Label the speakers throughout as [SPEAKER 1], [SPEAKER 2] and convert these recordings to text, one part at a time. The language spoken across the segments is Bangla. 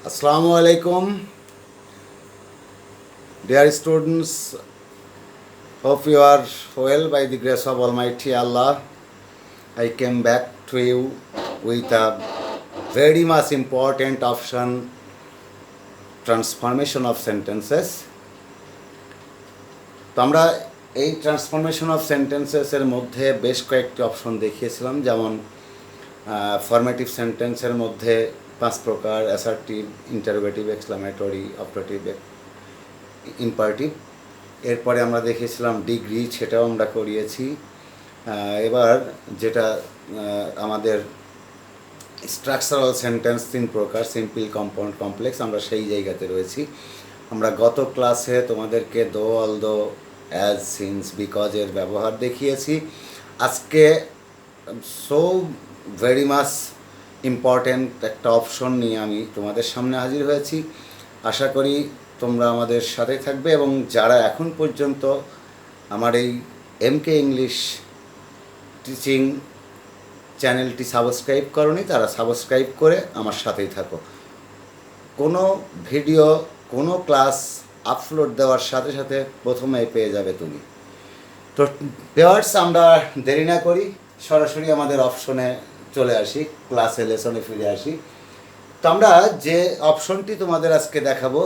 [SPEAKER 1] Assalamu alaikum, dear students. Hope you are well by the grace of Almighty Allah. I came back to you with a very much important option, transformation of sentences. তো আমরা এই ট্রান্সফরমেশন অফ সেন্টেন্সেসের মধ্যে বেশ কয়েকটি অপশন দেখিয়েছিলাম, যেমন ফরমেটিভ সেন্টেন্সের মধ্যে 5 প্রকার: assertive, interrogative, exclamatory, operative, imperative. এরপরে আমরা দেখেছিলাম ডিগ্রি, সেটাও আমরা করিয়েছি। এবার যেটা আমাদের স্ট্রাকচারাল সেন্টেন্স 3 প্রকার: সিম্পল, কম্পাউন্ড, কমপ্লেক্স, আমরা সেই জায়গাতে রয়েছি। আমরা গত ক্লাসে তোমাদেরকে দো, অলদো, অ্যাজ, সিন্স, বিকজ এর ব্যবহার দেখিয়েছি। আজকে সো ভেরি মাচ ইম্পর্ট্যান্ট একটা অপশন নিয়ে আমি তোমাদের সামনে হাজির হয়েছি। আশা করি তোমরা আমাদের সাথে থাকবে, এবং যারা এখন পর্যন্ত আমার এই MK ইংলিশ টিচিং চ্যানেলটি সাবস্ক্রাইব করনি, তারা সাবস্ক্রাইব করে আমার সাথেই থাকো। কোনো ভিডিও, কোনো ক্লাস আপলোড দেওয়ার সাথে সাথে প্রথমেই পেয়ে যাবে তুমি। তো ভিউয়ার্স, আমরা দেরি না করি, সরাসরি আমাদের অপশনে চলে আসি, ক্লাসে, লেসনে ফিরে আসি। তো আমরা যে অপশনটি তোমাদের আজকে দেখাবো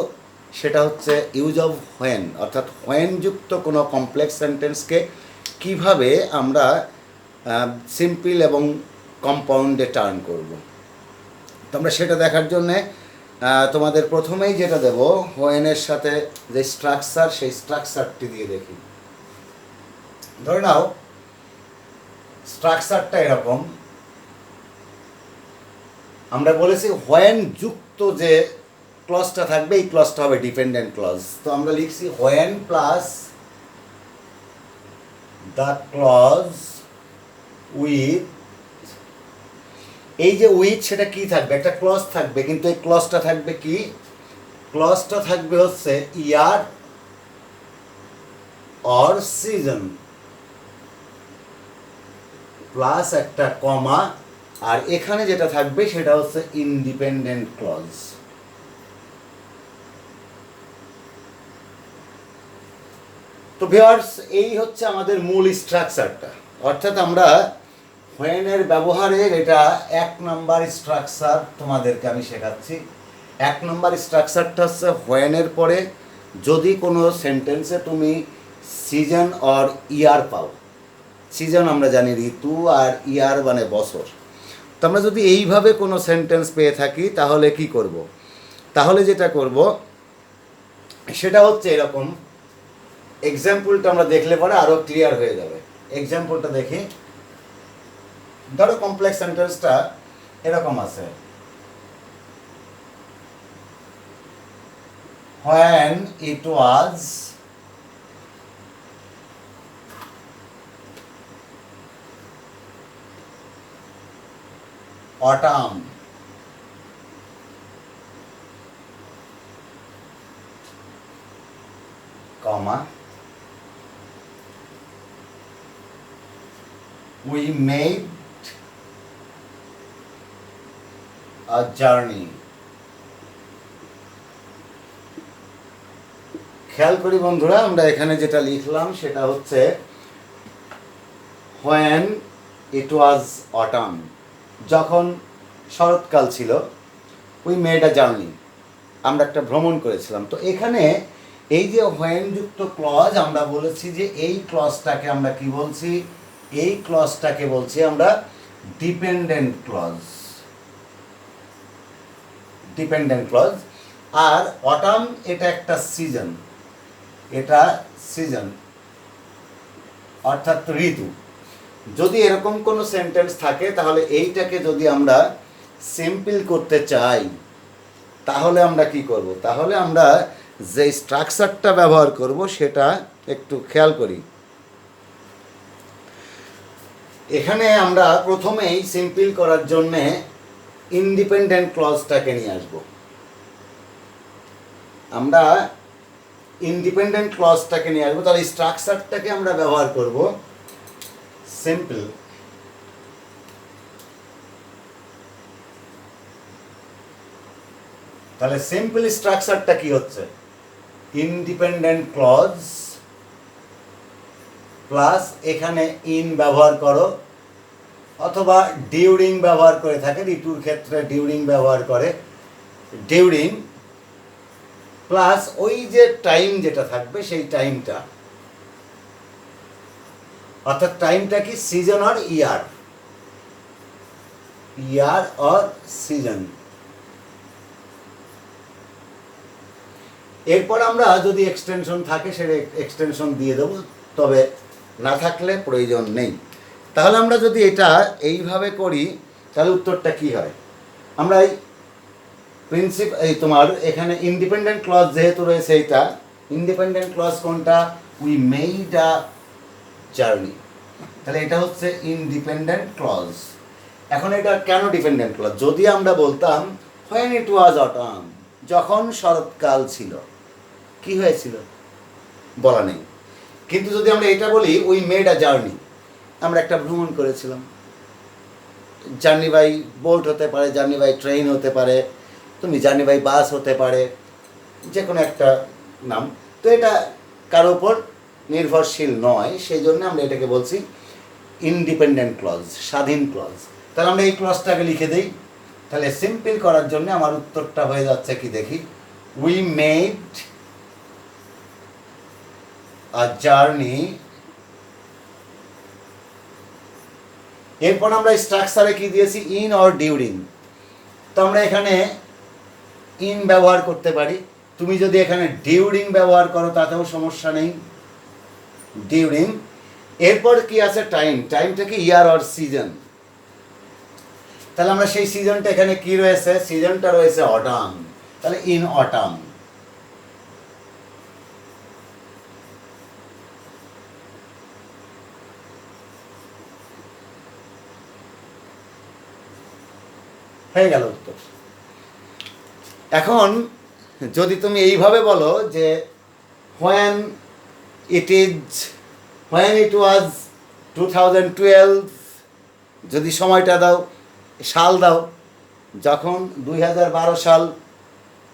[SPEAKER 1] সেটা হচ্ছে ইউজ অফ হোয়েন, অর্থাৎ হোয়েন যুক্ত কোনো কমপ্লেক্স সেন্টেন্সকে কিভাবে আমরা সিম্পল এবং কম্পাউন্ডে টার্ন করব। তো আমরা সেটা দেখার জন্যে তোমাদের প্রথমেই যেটা দেব, হোয়েনের সাথে যে স্ট্রাকচার, সেই স্ট্রাকচারটি দিয়ে দেখি। ধরে নাও স্ট্রাকচারটা এরকম, আমরা বলেছি হোয়েন যুক্ত যে ক্লজটা থাকবে, এই ক্লজটা হবে ডিপেন্ডেন্ট ক্লজ। তো আমরা লিখছি when plus the clause with, এই যে উইথ, সেটা কি থাকবে? একটা ক্লজ থাকবে, কিন্তু এই ক্লজটা থাকবে কি? ক্লজটা থাকবে হচ্ছে ইয়ার অর সিজন প্লাস একটা কমা, আর এখানে যেটা থাকবে সেটা হচ্ছে ইন্ডিপেন্ডেন্ট ক্লজ। তো ভিউয়ার্স, এই হচ্ছে আমাদের মূল স্ট্রাকচারটা, অর্থাৎ আমরা হোয়েনের ব্যবহারের এটা 1 নম্বর স্ট্রাকচার তোমাদেরকে আমি শেখাচ্ছি। 1 নম্বর স্ট্রাকচারটা হচ্ছে হোয়েনের পরে যদি কোনো সেন্টেন্সে তুমি সিজন অর ইয়ার পাও, সিজন আমরা জানি ঋতু, আর ইয়ার মানে বছর। তো আমরা যদি এইভাবে কোনো সেন্টেন্স পেয়ে থাকি তাহলে কি করব? তাহলে যেটা করব সেটা হচ্ছে এরকম। এক্সাম্পলটা আমরা দেখলে পরে আরও ক্লিয়ার হয়ে যাবে। এক্সাম্পলটা দেখি। ধরো কমপ্লেক্স সেন্টেন্সটা এরকম আছে, when it was autumn, comma, we made a journey. খেয়াল করি বন্ধুরা, আমরা এখানে যেটা লিখলাম সেটা হচ্ছে when it was autumn, যখন শরৎকাল ছিল, we made a journey, আমরা একটা ভ্রমণ করেছিলাম। তো এখানে এই যে when যুক্ত ক্লজ, আমরা বলেছি যে এই ক্লজটাকে আমরা কি বলছি? এই ক্লজটাকে বলছি আমরা ডিপেন্ডেন্ট ক্লজ, ডিপেন্ডেন্ট ক্লজ। আর অটাম এটা একটা সিজন, এটা সিজন অর্থাৎ ঋতু। যদি এরকম কোনো সেন্টেন্স থাকে তাহলে এইটাকে যদি আমরা সিম্পল করতে চাই তাহলে আমরা কি করব? তাহলে আমরা যে স্ট্রাকচারটা ব্যবহার করব সেটা একটু খেয়াল করি। এখানে আমরা প্রথমেই সিম্পল করার জন্যে ইন্ডিপেন্ডেন্ট ক্লজটাকে নিয়ে আসব। আমরা ইন্ডিপেন্ডেন্ট ক্লজটাকে নিয়ে আসবো, তাহলে স্ট্রাকচারটাকে আমরা ব্যবহার করব সিম্পল। তাহলে সিম্পল স্ট্রাকচারটা কি হচ্ছে, ইন্ডিপেন্ডেন্ট ক্লজ প্লাস এখানে ইন ব্যবহার করো, অথবা ডিউরিং ব্যবহার করে থাকে, ঋতুর ক্ষেত্রে ডিউরিং ব্যবহার করে, ডিউরিং প্লাস ওই যে টাইম যেটা থাকবে সেই টাইমটা, অর্থাৎ টাইমটা কি season or year, year or season. এরপর আমরা যদি এক্সটেনশন থাকে সেটা এক্সটেনশন দিয়ে দেবো, তবে না থাকলে প্রয়োজন নেই। তাহলে আমরা যদি এটা এইভাবে করি তাহলে উত্তরটা কি হয়, আমরা এই তোমার এখানে ইন্ডিপেন্ডেন্ট ক্লজ যেহেতু রয়েছে, এইটা ইন্ডিপেন্ডেন্ট ক্লজ কোনটা, উই মেড আ জার্নি, তাহলে এটা হচ্ছে ইন্ডিপেন্ডেন্ট ক্লজ। এখন এটা কেন ডিপেন্ডেন্ট ক্লজ, যদি আমরা বলতাম হোয়েন ইট ওয়াজ অটাম, যখন শরৎকাল ছিল, কি হয়েছিল বলা নেই। কিন্তু যদি আমরা এটা বলি উই মেড আ জার্নি, আমরা একটা ভ্রমণ করেছিলাম, জার্নি বাই বোট হতে পারে, জার্নি বাই ট্রেন হতে পারে, তুমি জার্নি বাই বাস হতে পারে, যে কোনো একটা নাম। তো এটা কারোর উপর নির্ভরশীল নয়, সেই জন্য আমরা এটাকে বলছি ইন্ডিপেন্ডেন্ট ক্লজ, স্বাধীন ক্লজ। তাহলে আমরা এই ক্লজটাকে লিখে দিই, তাহলে সিম্পল করার জন্য আমার উত্তরটা হয়ে যাচ্ছে কি দেখি, উই মেড আ জার্নি। এরপর আমরা স্ট্রাকচারে কি দিয়েছি, ইন অর ডিউরিং, তো আমরা এখানে ইন ব্যবহার করতে পারি, তুমি যদি এখানে ডিউরিং ব্যবহার করো তাতেও সমস্যা নেই, ডিউরিং। এরপর কি আছে, টাইম, টাইমটা কি ইয়ার অর সিজন, তাহলে আমরা সেই সিজনটা এখানে কি রয়েছে, সিজনটা রয়েছে অটাম, তাহলে ইন অটাম। হয়ে গেল উত্তর। এখন যদি তুমি এইভাবে বলো যে হোয়েন ইট ওয়াজ 2012, যদি সময়টা দাও, সাল দাও, যখন 2012 সাল,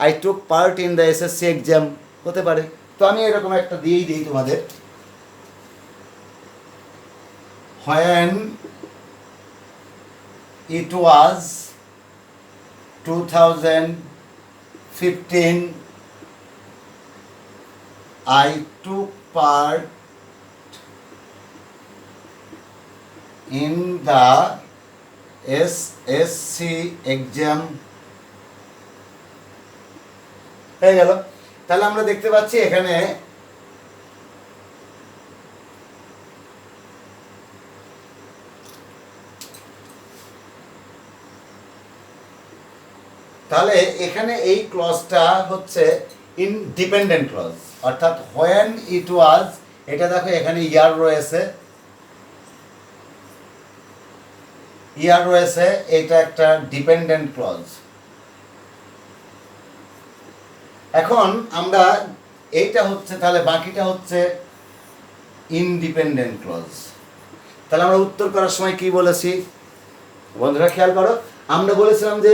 [SPEAKER 1] I took part in the SSC exam, হতে পারে। তো আমি এরকম একটা দিয়েই দিই তোমাদের, when it was 2015, I took part in the SSC exam। হয়ে গেল। তাহলে আমরা দেখতে পাচ্ছি এখানে তাহলে এখানে এই ক্লজটা হচ্ছে ইনডিপেন্ডেন্ট ক্লজ, অর্থাৎ হোয়েন ইট ওয়াজ, এটা দেখো এখানে ইয়ার রয়েছে, ইয়ার রয়েছে, এটা একটা ডিপেন্ডেন্ট ক্লজ। এখন আমরা এইটা হচ্ছে, তাহলে বাকিটা হচ্ছে ইনডিপেন্ডেন্ট ক্লজ। তাহলে আমরা উত্তর করার সময় কি বলেছি বন্ধুরা, খেয়াল করো, আমরা বলেছিলাম যে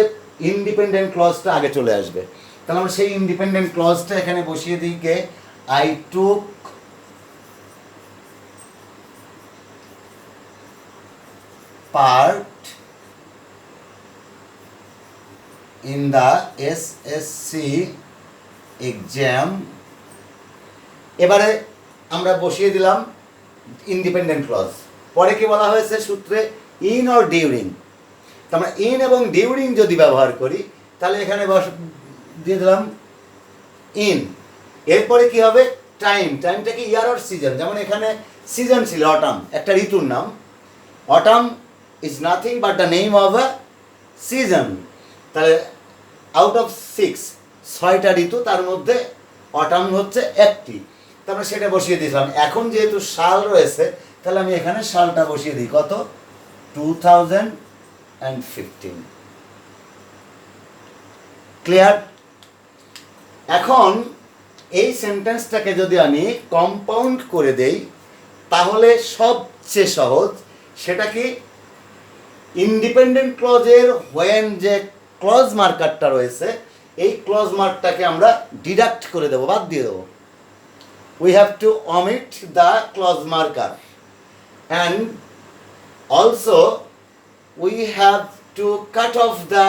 [SPEAKER 1] ইন্ডিপেন্ডেন্ট ক্লজটা আগে চলে আসবে। তাহলে আমরা সেই ইন্ডিপেন্ডেন্ট ক্লজটা এখানে বসিয়ে দিই, okay, I took part in the SSC exam. এবারে আমরা বসিয়ে দিলাম ইন্ডিপেন্ডেন্ট ক্লজ। পরে কি বলা হয়েছে সূত্রে, ইন অর ডিউরিং। তো আমরা ইন এবং ডিউরিং যদি ব্যবহার করি তাহলে এখানে দিয়ে দিলাম ইন। এরপরে কি হবে, টাইম, টাইমটা কি ইয়ার অর সিজন, যেমন এখানে সিজন ছিল অটাম, একটা ঋতুর নাম, autumn is nothing but the name of a season. তাহলে আউট অফ 6টা ঋতু, তার মধ্যে অটাম হচ্ছে একটি, তারপরে সেটা বসিয়ে দিয়েছিলাম। এখন যেহেতু সাল রয়েছে তাহলে আমি এখানে সালটা বসিয়ে দিই, কত, 2015। ক্লিয়ার? এখন এই সেন্টেন্সটাকে যদি আমি কম্পাউন্ড করে দেই তাহলে সবচেয়ে সহজ, সেটা কি, ইন্ডিপেন্ডেন্ট ক্লজের হোয়েন যে ক্লজ মার্কারটা রয়েছে এই ক্লজ মার্কটাকে আমরা ডিডাক্ট করে দেবো, বাদ দিয়ে দেবো। We have to omit the clause marker and also we have to cut off the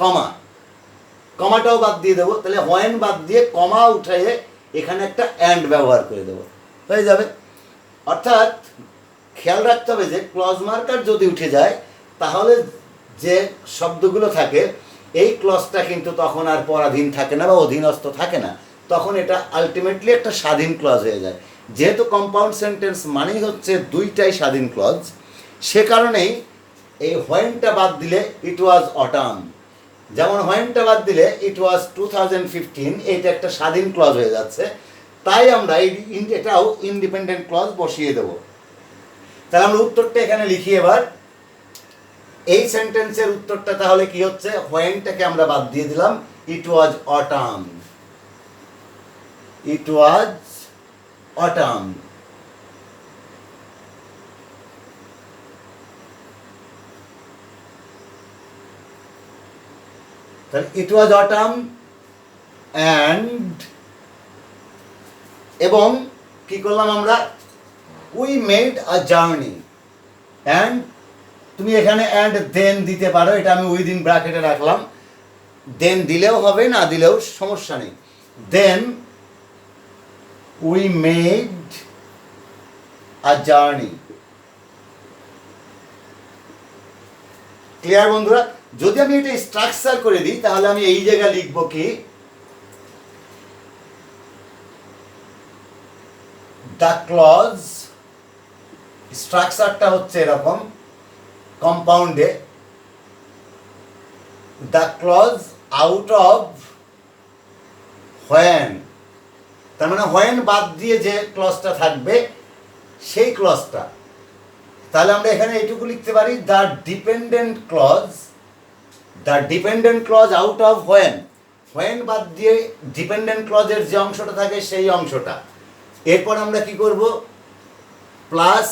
[SPEAKER 1] comma, কমাটাও বাদ দিয়ে দেবো। তাহলে হোয়েন বাদ দিয়ে কমা উঠিয়ে এখানে একটা অ্যান্ড ব্যবহার করে দেবো, হয়ে যাবে। অর্থাৎ খেয়াল রাখতে হবে যে ক্লজ মার্কার যদি উঠে যায় তাহলে যে শব্দগুলো থাকে এই ক্লজটা কিন্তু তখন আর পরাধীন থাকে না বা অধীনস্থ থাকে না, তখন এটা আলটিমেটলি একটা স্বাধীন ক্লজ হয়ে যায়। যেহেতু কম্পাউন্ড সেন্টেন্স মানেই হচ্ছে দুইটাই স্বাধীন ক্লজ, সে কারণেই এই হোয়েনটা বাদ দিলে ইট ওয়াজ অটাম, যেমন হোয়েনটা বাদ দিলে ইট ওয়াজ 2015, এইটা একটা স্বাধীন ক্লজ হয়ে যাচ্ছে। তাই আমরা এটাও ইন্ডিপেন্ডেন্ট ক্লজ বসিয়ে দেবো। তাহলে আমরা উত্তরটা এখানে লিখি এবার। এই সেন্টেন্সের উত্তরটা তাহলে কি হচ্ছে, হোয়েনটাকে আমরা বাদ দিয়ে দিলাম, ইট ওয়াজ অটাম, ইট ওয়াজ অটাম। তাহলে ইট ওয়াজ অটাম অ্যান্ড, এবং কি করলাম আমরা, we made a journey and, তুমি এখানে অ্যান্ড দেন দিতে পারো, এটা আমি উইদিন ব্র্যাকেটে রাখলাম। দেন দিলেও হবে, না দিলেও সমস্যা নেই। Then we made a journey. Clear বন্ধুরা? যদি আমি এটা স্ট্রাকচার করে দিই তাহলে আমি এই জায়গায় লিখব কি, দ্য ক্লজ, স্ট্রাকচারটা হচ্ছে এরকম কম্পাউন্ডে, the clause out of when, তার মানে হোয়েন বাদ দিয়ে যে ক্লজটা থাকবে সেই ক্লজটা। তাহলে আমরা এখানে এইটুকু লিখতে পারি, the dependent clause, the dependent clause out of when, when বাদ দিয়ে ডিপেন্ডেন্ট ক্লজের যে অংশটা থাকে সেই অংশটা। এরপর আমরা কি করব, প্লাস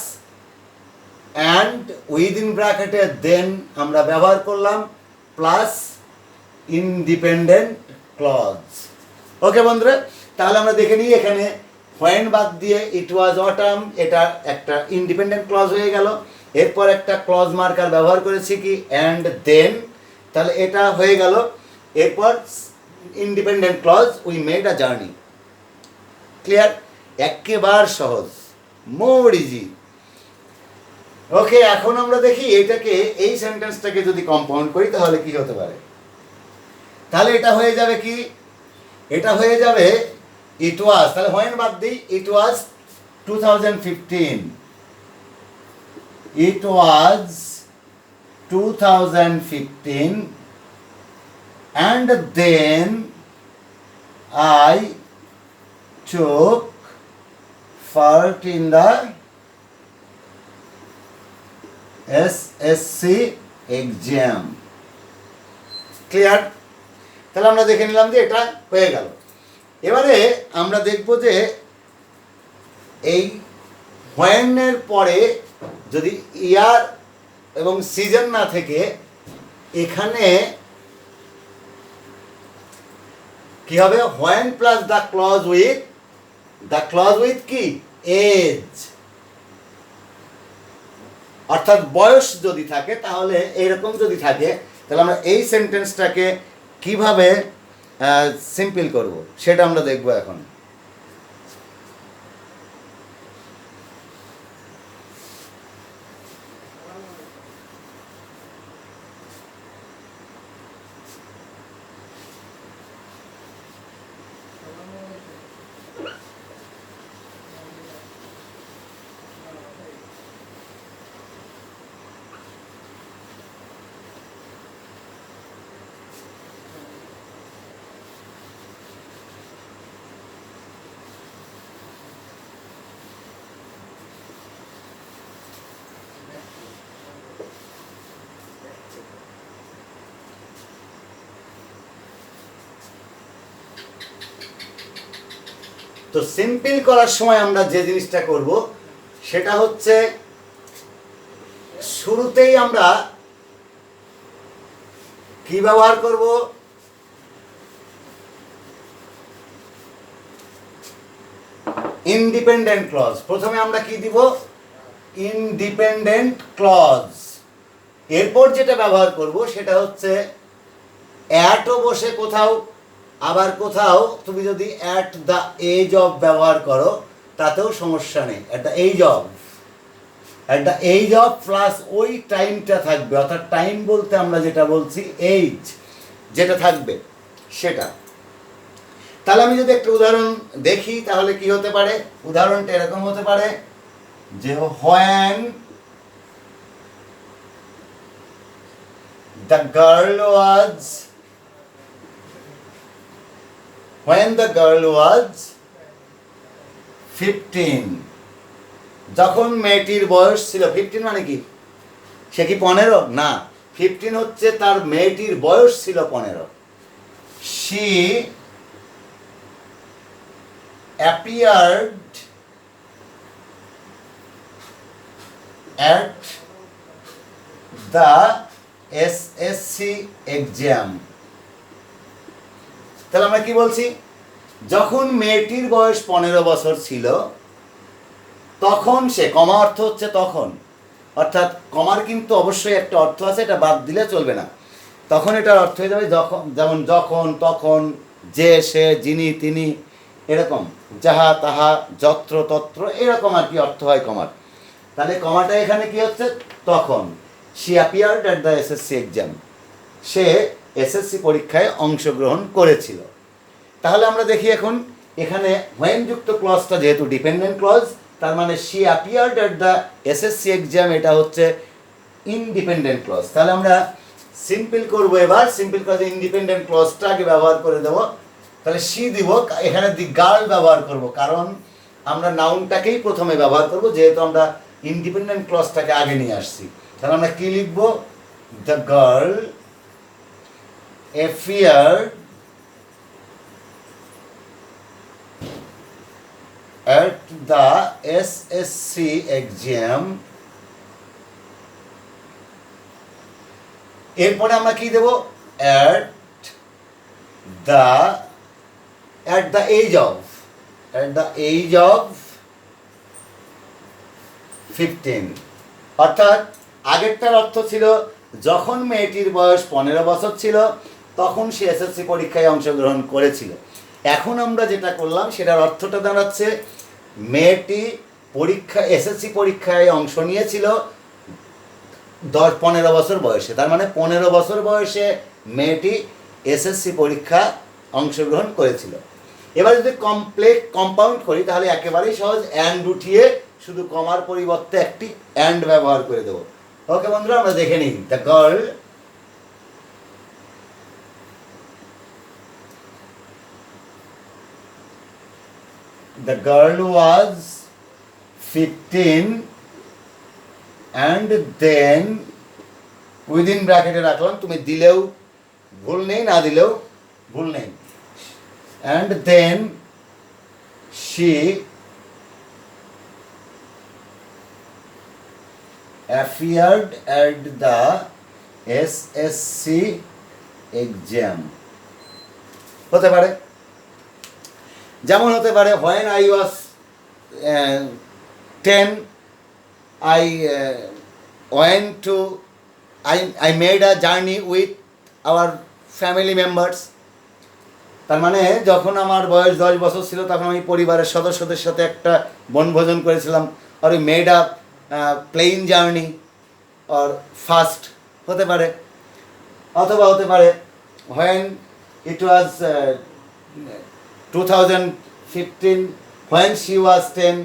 [SPEAKER 1] অ্যান্ড উইদিন ব্র্যাকেটে দেন আমরা ব্যবহার করলাম, প্লাস ইনডিপেন্ডেন্ট ক্লজ। ওকে বন্ধুরা, তাহলে আমরা দেখে নিই এখানে হোয়েন বাদ দিয়ে ইট ওয়াজ অটাম, এটা একটা ইন্ডিপেন্ডেন্ট ক্লজ হয়ে গেল। এরপর একটা ক্লজ মার্কার ব্যবহার করেছি কি, অ্যান্ড দেন, তাহলে এটা হয়ে গেল। এরপর independent clause, we made a journey. Clear? একেবারে সহজ, মোর ইজি। ওকে, এখন আমরা দেখি এটাকে, এই সেন্টেন্সটাকে যদি কম্পাউন্ড করি তাহলে কি হতে পারে। তাহলে এটা হয়ে যাবে কি, এটা হয়ে যাবে ইট ওয়াজ, তাহলে হোয়েন বাদ দিই, ইট ওয়াজ 2015, ইট ওয়াজ 2015 and then I took part in the SSC exam. Clear? তাহলে আমরা দেখে নিলাম যে এটা হয়ে গেল। এবারে আমরা দেখব যে এই হোয়েনের পরে যদি ইয়ার এবং সিজন না থেকে এখানে কি হবে, when plus the clause with কি, এজ, অর্থাৎ বয়স যদি থাকে, তাহলে এইরকম যদি থাকে তাহলে আমরা এই সেন্টেন্সটাকে কিভাবে সিম্পল করব সেটা আমরা দেখব এখন। তো সিম্পল করার সময় আমরা যে জিনিসটা করব সেটা হচ্ছে, শুরুতেই আমরা কি ব্যবহার করব, ইনডিপেন্ডেন্ট ক্লজ, প্রথমে আমরা কি দিব, ইনডিপেন্ডেন্ট ক্লজ। এরপর যেটা ব্যবহার করব সেটা হচ্ছে অ্যাটও বসে কোথাও, আবার কোথাও তুমি যদি অ্যাট দ্য এজ অফ ব্যবহার করো তাতেও সমস্যা নেই। At the age of, at the age of plus ওই টাইমটা থাকবে, অর্থাৎ টাইম বলতে আমরা যেটা বলছি এইজ যেটা থাকবে সেটা। তাহলে আমি যদি একটা উদাহরণ দেখি তাহলে কি হতে পারে, উদাহরণটা এরকম হতে পারে যে when the girl was 15, যখন মেয়েটির বয়স ছিল, 15 মানে কি, সে কি 15? না, 15 হচ্ছে তার মেয়েটির বয়স ছিল 15। she appeared at the SSC exam। তাহলে আমরা কি বলছি, যখন মেয়েটির বয়স 15 বছর ছিল তখন সে, কমা অর্থ হচ্ছে তখন, অর্থাৎ কমার কিন্তু অবশ্যই একটা অর্থ আছে, এটা বাদ দিলে চলবে না। তখন এটার অর্থ হয়ে যাবে যখন, যেমন যখন, তখন, যে, সে, যিনি, তিনি, এরকম, যাহা তাহা, যত্র তত্র, এরকম আর কি অর্থ হয় কমার। তাহলে কমাটা এখানে কি হচ্ছে, তখন। She appeared at the SSC exam, say SSC পরীক্ষায় অংশগ্রহণ করেছিল। তাহলে আমরা দেখি এখন এখানে হোয়েন যুক্ত ক্লজটা যেহেতু ডিপেন্ডেন্ট ক্লজ, তার মানে she appeared at the SSC exam, এটা হচ্ছে ইনডিপেন্ডেন্ট ক্লজ। তাহলে আমরা সিম্পল করবো, এবার সিম্পল ক্লজে ইন্ডিপেন্ডেন্ট ক্লজটা আগে ব্যবহার করে দেবো। তাহলে শি দিব, এখানে দি গার্ল ব্যবহার করব, কারণ আমরা নাউনটাকেই প্রথমে ব্যবহার করব, যেহেতু আমরা ইন্ডিপেন্ডেন্ট ক্লজটাকে আগে নিয়ে আসছি। তাহলে আমরা কি লিখব, the girl appeared at the SSC exam। এরপরে আমরা কি দেব, at the age of 15, অর্থাৎ আগেরটার অর্থ ছিল যখন মেয়েটির বয়স 15 বছর ছিল তখন সে এসএসসি পরীক্ষায় অংশগ্রহণ করেছিল। এখন আমরা যেটা করলাম সেটার অর্থটা দাঁড়াচ্ছে মেয়েটি এসএসসি পরীক্ষায় অংশ নিয়েছিল 15 বছর বয়সে, তার মানে 15 বছর বয়সে মেয়েটি এসএসসি পরীক্ষা অংশগ্রহণ করেছিল। এবার যদি কম্পাউন্ড করি তাহলে একেবারেই সহজ, অ্যান্ড উঠিয়ে শুধু কমার পরিবর্তে একটি অ্যান্ড ব্যবহার করে দেবো। ওকে বন্ধুরা, আমরা দেখে নিই, the girl was 15 and then within ব্র্যাকেটে রাখলাম, তুমি দিলেও ভুল নেই, না দিলেও ভুল নেই, and then she appeared at the SSC exam। হতে পারে, যেমন হতে পারে when I was 10 I made a journey with our family members। তার মানে যখন আমার বয়স 10 বছর ছিল তখন আমি পরিবারের সদস্যদের সাথে একটা বনভোজন করেছিলাম। আর made a plane journey or first হতে পারে, অথবা হতে পারে when it was 2015 when she was 10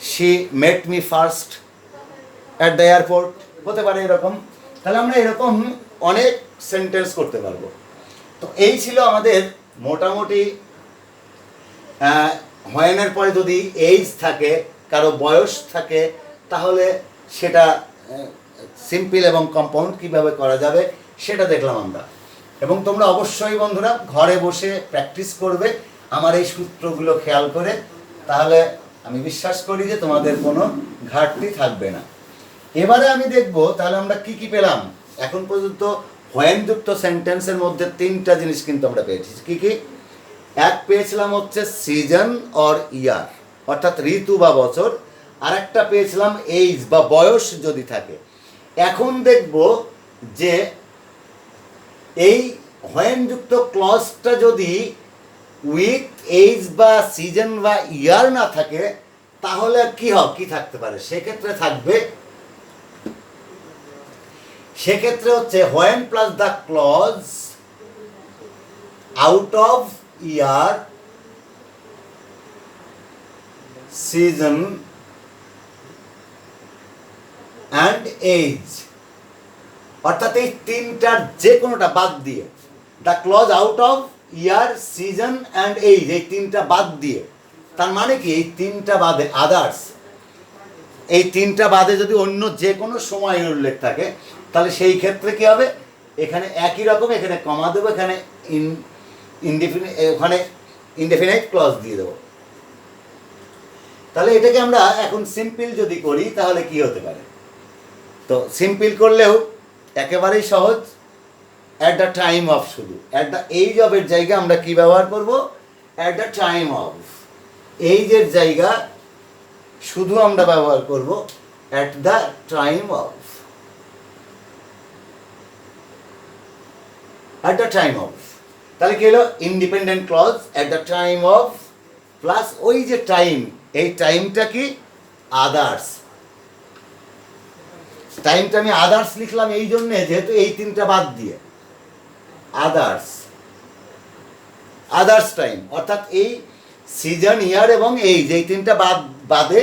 [SPEAKER 1] she met me first at the airport, হতে পারে এরকম। তাহলে আমরা এরকম অনেক সেন্টেন্স করতে পারবো। তো এই ছিল আমাদের মোটামুটি হোয়েনের পরে যদি এইজ থাকে, কারো বয়স থাকে, তাহলে সেটা সিম্পল এবং কম্পাউন্ড কীভাবে করা যাবে সেটা দেখলাম আমরা। এবং তোমরা অবশ্যই বন্ধুরা ঘরে বসে প্র্যাকটিস করবে আমার এই সূত্রগুলো খেয়াল করে, তাহলে আমি বিশ্বাস করি যে তোমাদের কোনো ঘাটতি থাকবে না। এবারে আমি দেখব তাহলে আমরা কি কি পেলাম। এখন পর্যন্ত হোয়েন যুক্ত সেন্টেন্সের মধ্যে 3টা জিনিস কিন্তু আমরা পেয়েছি। কি কি? এক পেয়েছিলাম হচ্ছে সিজন অর ইয়ার, অর্থাৎ ঋতু বা বছর, আর একটা পেয়েছিলাম এইজ বা বয়স যদি থাকে। এখন দেখব যে এই হোয়েন যুক্ত ক্লজটা যদি উইথ এইজ বা সিজন বা ইয়ার না থাকে তাহলে কি থাকতে পারে, সেক্ষেত্রে হচ্ছে when plus the clause out of year, season and age, অর্থাৎ এই তিনটার যে কোনোটা বাদ দিয়ে, the clause out of year, season and age, এই তিনটা বাদ দিয়ে, তার মানে কি এই তিনটা বাদে আদার্স, এই তিনটা বাদে যদি অন্য যে কোনো সময়ের উল্লেখ থাকে তাহলে সেই ক্ষেত্রে কি হবে, এখানে একই রকম এখানে কমা দেবো, এখানে ওখানে ইনডেফিনাইট ক্লজ দিয়ে দেবো। তাহলে এটাকে আমরা এখন সিম্পল যদি করি তাহলে কি হতে পারে, তো সিম্পল করলেও একেবারেই সহজ, অ্যাট দ্য টাইম অফ, শুধু অ্যাট দ্য এইজ অফ এর জায়গা আমরা কি ব্যবহার করব, অ্যাট দ্য টাইম অফ, এইজের জায়গা শুধু আমরা ব্যবহার করব at the time of, at the time of. তাহলে কি হলো, independent clause at the time of plus ওই যে টাইম, এই টাইমটা কি আদার্স, টাইমটা আমি আদার্স লিখলাম এই জন্যে যেহেতু এই তিনটা বাদ দিয়ে আদার্স টাইম, অর্থাৎ এই সিজন, ইয়ার এবং এই তিনটা বাদে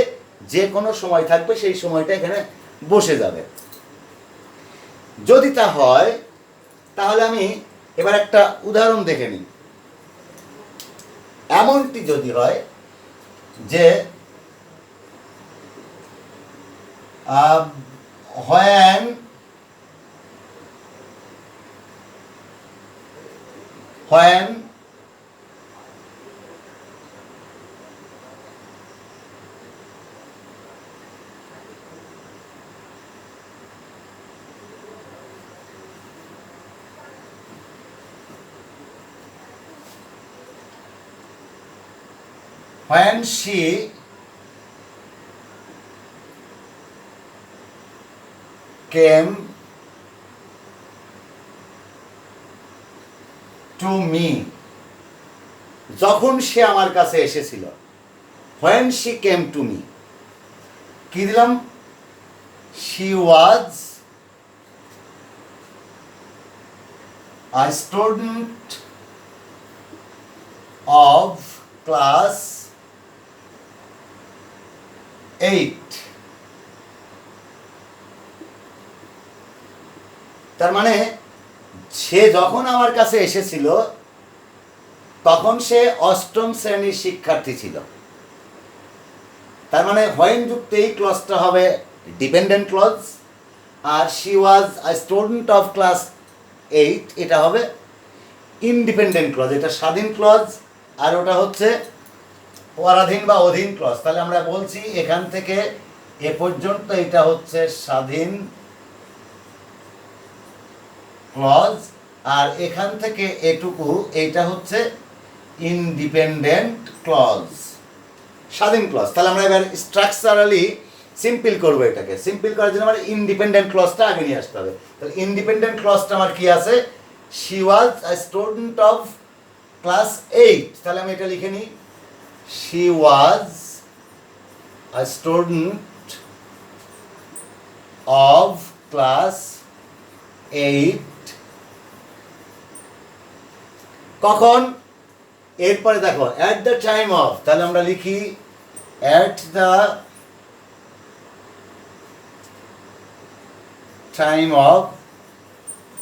[SPEAKER 1] যে কোনো সময় থাকবে সেই সময়টা এখানে বসে যাবে। যদি তা হয় তাহলে আমি এবার একটা উদাহরণ দেখে নিই। এমনটি যদি হয় যে when she came to me, যখন সে আমার কাছে এসেছিল, when she came to me, কি দিলাম, she was a student of class 8, তার মানে সে যখন আমার কাছে এসেছিল তখন সে অষ্টম শ্রেণীর শিক্ষার্থী ছিল। তার মানে হোয়েন যুক্ত এই ক্লজটা হবে ডিপেন্ডেন্ট ক্লজ, আর she was a student of class 8 এটা হবে ইন্ডিপেন্ডেন্ট ক্লজ, এটা স্বাধীন ক্লজ, আর ওটা হচ্ছে পরাধীন বা অধীন ক্লজ। তাহলে আমরা বলছি এখান থেকে এ পর্যন্ত এটা হচ্ছে স্বাধীন ক্লজ, আর এখান থেকে এটুকু এইটা হচ্ছে ইন্ডিপেন্ডেন্ট ক্লজ, স্বাধীন ক্লজ। তাহলে আমরা এবার স্ট্রাকচারালি সিম্পল করবো, এটাকে সিম্পল করার জন্য আমার ইন্ডিপেন্ডেন্ট ক্লজটা আগে নিয়ে আসতে হবে। তাহলে ইন্ডিপেন্ডেন্ট ক্লজটা আমার কি আছে, she was a student of class 8, তাহলে আমি এটা লিখে নিই, she was a student of class 8, কখন, এরপরে দেখো অ্যাট দ্য টাইম অফ, তাহলে আমরা লিখি অ্যাট দ্য টাইম অফ,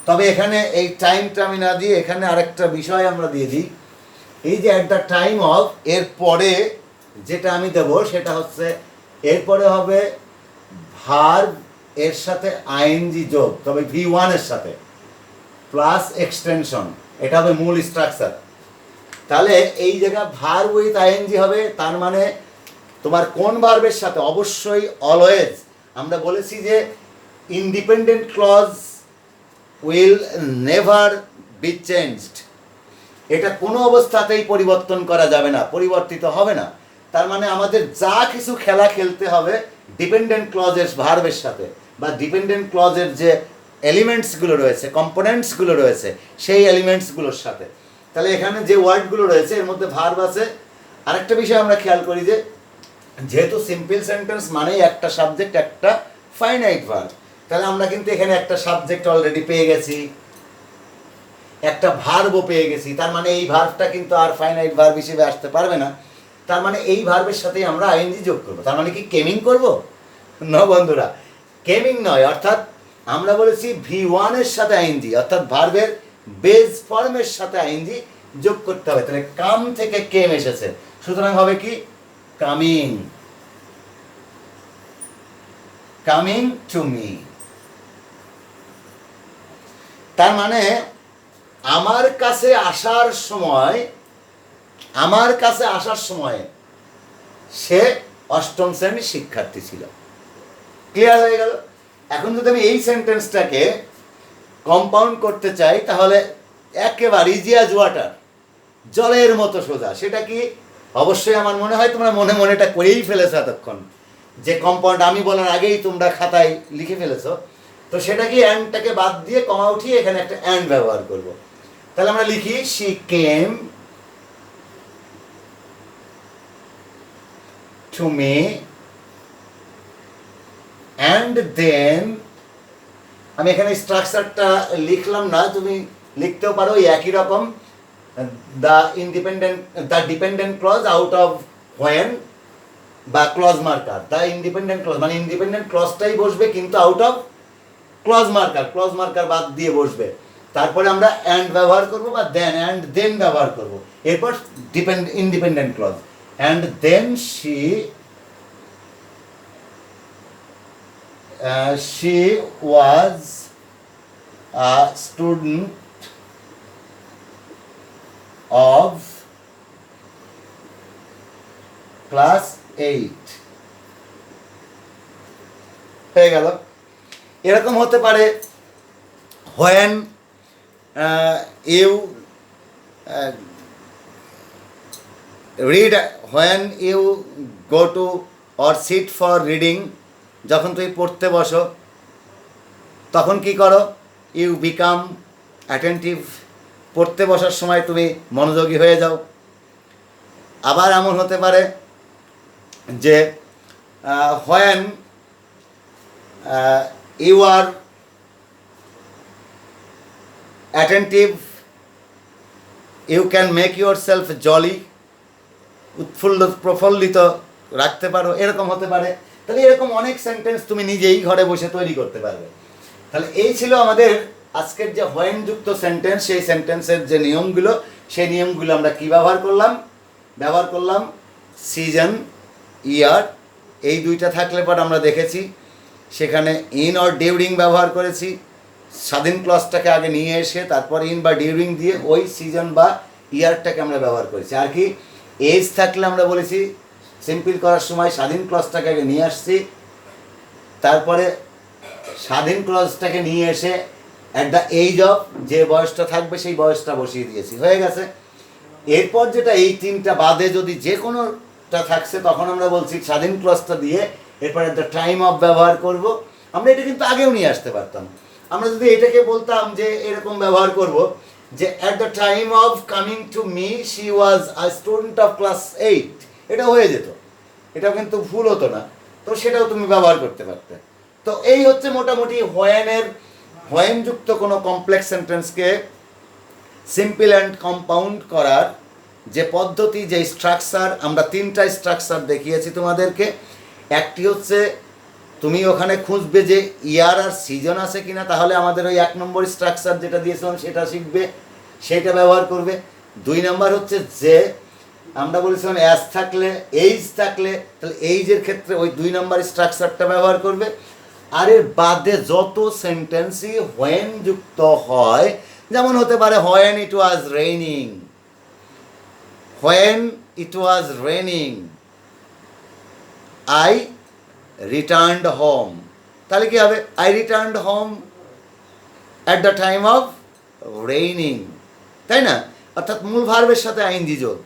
[SPEAKER 1] তবে এখানে এই টাইমটা আমি না দিয়ে এখানে আরেকটা বিষয় আমরা দিয়ে দিই, এই যে অ্যাট দ্য টাইম অফ এর পরে যেটা আমি দেবো সেটা হচ্ছে এরপরে হবে ভার্ব এর সাথে আইএনজি যোগ, তবে V1 এর সাথে প্লাস এক্সটেনশন, এটা হবে মূল স্ট্রাকচার। তাহলে এই জায়গা ভার্ব উইথ আইএনজি হবে, তার মানে তোমার কোন ভার্বের সাথে, অবশ্যই অলওয়েজ, আমরা বলেছি যে independent clause will never be changed, এটা কোনো অবস্থাতেই পরিবর্তন করা যাবে না, পরিবর্তিত হবে না। তার মানে আমাদের যা কিছু খেলা খেলতে হবে ডিপেন্ডেন্ট ক্লজের ভার্বের সাথে, বা ডিপেন্ডেন্ট ক্লজের যে এলিমেন্টসগুলো রয়েছে, কম্পোনেন্টসগুলো রয়েছে, সেই এলিমেন্টসগুলোর সাথে। তাহলে এখানে যে ওয়ার্ডগুলো রয়েছে এর মধ্যে ভার্ব আছে। আরেকটা বিষয় আমরা খেয়াল করি যে যেহেতু সিম্পল সেন্টেন্স মানেই একটা সাবজেক্ট একটা ফাইনাইট ভার্ব, তাহলে আমরা কিন্তু এখানে একটা সাবজেক্ট অলরেডি পেয়ে গেছি, একটা ভার্বও পেয়ে গেছি। তার মানে এই ভার্বটা কিন্তু আর ফাইনাইট ভার্ব হিসেবে আসতে পারবে না। তার মানে এই ভার্বের সাথেই আমরা আইএনজি যোগ করবো। তার মানে কি কেমিং করব? না বন্ধুরা, কেমিং নয়। অর্থাৎ আমরা বলেছি V1 এর সাথে আইএনজি, অর্থাৎ ভার্বের বেস ফর্মের সাথে আইএনজি যোগ করতে হবে। তাহলে কাম থেকে কেম এসেছে, সুতরাং হবে কি কামিং, কামিং টু মি। তার মানে আমার কাছে আসার সময়, আমার কাছে আসার সময় সে অষ্টম শ্রেণীর শিক্ষার্থী ছিল। ক্লিয়ার হয়ে গেল? এখন যদি আমি এই সেন্টেন্সটাকে কম্পাউন্ড করতে চাই তাহলে একেবারে ইজি অ্যাজ ওয়াটার, জলের মতো সোজা। সেটা কি? অবশ্যই আমার মনে হয় তোমরা মনে মনে এটা করেই ফেলেছো এতক্ষণ, যে কম্পাউন্ড আমি বলার আগেই তোমরা খাতায় লিখে ফেলেছো। তো সেটা কি, অ্যান্ডটাকে বাদ দিয়ে কমা উঠিয়ে এখানে একটা অ্যান্ড ব্যবহার করব। তাহলে আমরা লিখি she came to me and then, আমি এখানে স্ট্রাকচারটা লিখলাম না, তুমি লিখতেও পারো একই রকম, the dependent clause out of when বা clause marker. The independent clause মানে ইন্ডিপেন্ডেন্ট ক্লজটাই বসবে কিন্তু আউট অফ ক্লজ মার্কার বাদ দিয়ে বসবে। তারপরে আমরা অ্যান্ড ব্যবহার করব বা দেন, অ্যান্ড দেন ব্যবহার করব। এরপর independent clause, and then she was a student of class 8। হয়ে গেল। এরকম হতে পারে when you read, when you go to or sit for reading, যখন তুমি পড়তে বসো তখন কি করো? ইউ বিকাম অ্যাটেন্টিভ, পড়তে বসার সময় তুমি মনোযোগী হয়ে যাও। আবার এমন হতে পারে যে when you are attentive you can make yourself jolly, প্রফুল্লিত রাখতে পারো, এরকম হতে পারে। তাহলে এরকম অনেক সেন্টেন্স তুমি নিজেই ঘরে বসে তৈরি করতে পারবে। তাহলে এই ছিল আমাদের আজকের যে হোয়েন যুক্ত সেন্টেন্স, সেই সেন্টেন্সের যে নিয়মগুলো, সেই নিয়মগুলো আমরা কি ব্যবহার করলাম সিজন, ইয়ার, এই দুইটা থাকলে পর আমরা দেখেছি সেখানে ইন অর ডিউরিং ব্যবহার করেছি। স্বাধীন ক্লজটাকে আগে নিয়ে এসে তারপর ইন বা ডিউরিং দিয়ে ওই সিজন বা ইয়ারটাকে আমরা ব্যবহার করেছি। আর কি, এজ থাকলে আমরা বলেছি সিম্পল করার সময় স্বাধীন ক্লজটাকে আগে নিয়ে আসছি, তারপরে স্বাধীন ক্লজটাকে নিয়ে এসে অ্যাট দ্য এজ অফ, যে বয়সটা থাকবে সেই বয়সটা বসিয়ে দিয়েছি, হয়ে গেছে। এরপর যেটা এই তিনটা বাদে যদি যে কোনোটা থাকছে তখন আমরা বলছি স্বাধীন ক্লজটা দিয়ে এরপর অ্যাট দ্য টাইম অফ ব্যবহার করব। আমরা এটা কিন্তু আগেও নিয়ে আসতে পারতাম। আমরা যদি এটাকে বলতাম যে এরকম ব্যবহার করব যে at the time of coming to me she was a student of class 8, এটা হয়ে যেত, এটাও কিন্তু ভুল হতো না। তো সেটাও তুমি ব্যবহার করতে পারতে। তো এই হচ্ছে মোটামুটি হোয়েনযুক্ত কোনো কমপ্লেক্স সেন্টেন্সকে সিম্পল অ্যান্ড কম্পাউন্ড করার যে পদ্ধতি, যে স্ট্রাকচার। আমরা তিনটা স্ট্রাকচার দেখিয়েছি তোমাদেরকে। একটি হচ্ছে তুমি ওখানে খুঁজবে যে ইয়ার আর সিজন আছে কিনা, তাহলে আমাদের ওই 1 নম্বর স্ট্রাকচার যেটা দিয়েছিলাম সেটা শিখবে, সেটা ব্যবহার করবে। 2 নম্বর হচ্ছে যে আমরা বলেছিলাম অ্যাজ থাকলে, এইজ থাকলে, তাহলে এইজের ক্ষেত্রে ওই 2 নম্বর স্ট্রাকচারটা ব্যবহার করবে। আর এর বাদে যত সেন্টেন্সই হোয়েন যুক্ত হয়, যেমন হতে পারে when it was raining, when it was raining I returned home, তাহলে কি হবে? I returned home at the time of raining, তাই না? অর্থাৎ মূল ভার্বের সাথে আইএনজি যোগ।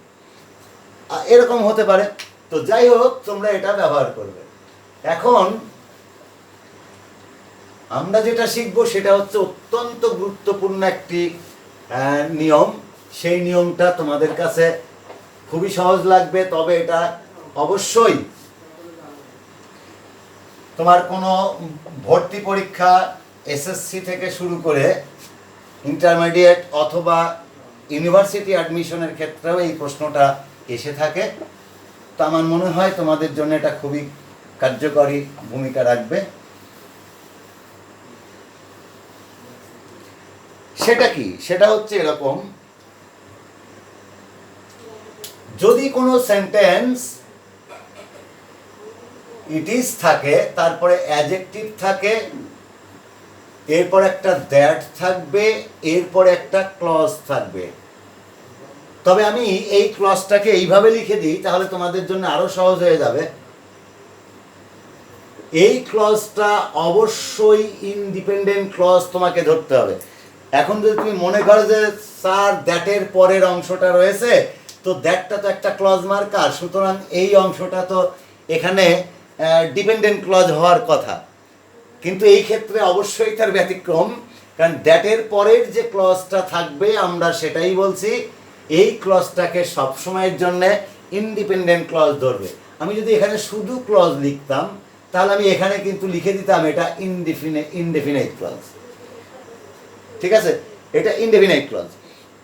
[SPEAKER 1] এরকম হতে পারে তো যাই হোক, তোমরা এটা ব্যবহার করবে। এখন আমরা যেটা শিখবো সেটা হচ্ছে অত্যন্ত গুরুত্বপূর্ণ একটি নিয়ম। সেই নিয়মটা তোমাদের কাছে খুবই সহজ লাগবে, তবে এটা অবশ্যই তোমার কোনো ভর্তি পরীক্ষা এসএসসি থেকে শুরু করে ইন্টারমিডিয়েট অথবা ইউনিভার্সিটি অ্যাডমিশনের ক্ষেত্রেও এই প্রশ্নটা এসে থাকে। তো আমার মনে হয় তোমাদের জন্য এটা খুবই কার্যকরী ভূমিকা রাখবে। সেটা কি? সেটা হচ্ছে এরকম, যদি কোনো সেন্টেন্স ইট ইজ থাকে, তারপরে অ্যাডজেক্টিভ থাকে, এরপর একটা দ্যাট থাকবে, এরপর একটা ক্লজ থাকবে। তবে আমি এই ক্লজটাকে এইভাবে লিখে দিই, তাহলে তোমাদের জন্য আরো সহজ হয়ে যাবে। এই ক্লজটা অবশ্যই ইন্ডিপেন্ডেন্ট ক্লজ তোমাকে ধরতে হবে। এখন যদি তুমি মনে করো যে স্যার দ্যাটের পরের অংশটা রয়েছে, তো দ্যাটটা তো একটা ক্লজ মার্কার, সুতরাং এই অংশটা তো এখানে ডিপেন্ডেন্ট ক্লজ হওয়ার কথা। কিন্তু এই ক্ষেত্রে অবশ্যই তার ব্যতিক্রম, কারণ দ্যাটের পরের যে ক্লজটা থাকবে আমরা সেটাই বলছি, এই ক্লজটাকে সবসময়ের জন্য ইন্ডিপেন্ডেন্ট ক্লজ ধরবে। আমি যদি এখানে শুধু ক্লজ লিখতাম, তাহলে আমি এখানে কিন্তু লিখে দিতাম এটা ইনডেফিনাইট ক্লজ। ঠিক আছে, এটা ইনডেফিনাইট ক্লজ।